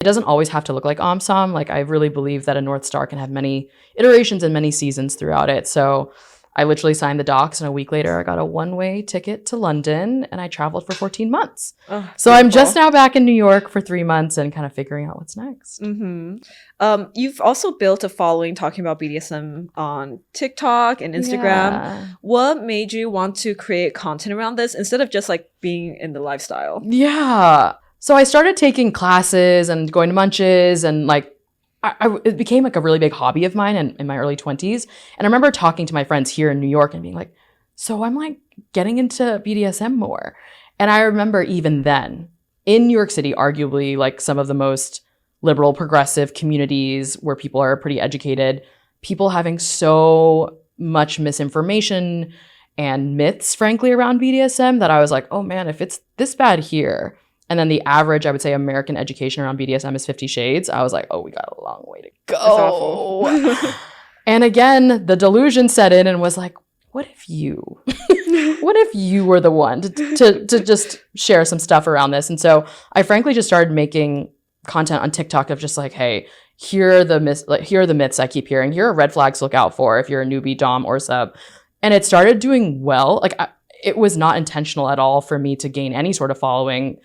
It doesn't always have to look like MxTomie. Like, I really believe that a North Star can have many iterations and many seasons throughout it. So I literally signed the docs, and a week later I got a one-way ticket to London, and I traveled for 14 months. So beautiful. I'm just now back in New York for 3 months and kind of figuring out what's next. You've also built a following talking about BDSM on TikTok and Instagram. Yeah. What made you want to create content around this instead of just like being in the lifestyle? Yeah. So I started taking classes and going to munches, and like it became like a really big hobby of mine in my early 20s. And I remember talking to my friends here in New York and being like, so I'm like getting into BDSM more. And I remember even then in New York City, arguably like some of the most liberal, progressive communities where people are pretty educated, people having so much misinformation and myths, frankly, around BDSM that I was like, oh man, if it's this bad here, and then the average, I would say, American education around BDSM is 50 Shades, I was like, oh, we got a long way to go. That's awful. And again, the delusion set in and was like, what if you were the one to just share some stuff around this? And so I frankly just started making content on TikTok of just like, hey, here are the myths I keep hearing. Here are red flags to look out for if you're a newbie, dom, or sub. And it started doing well. Like, it was not intentional at all for me to gain any sort of following.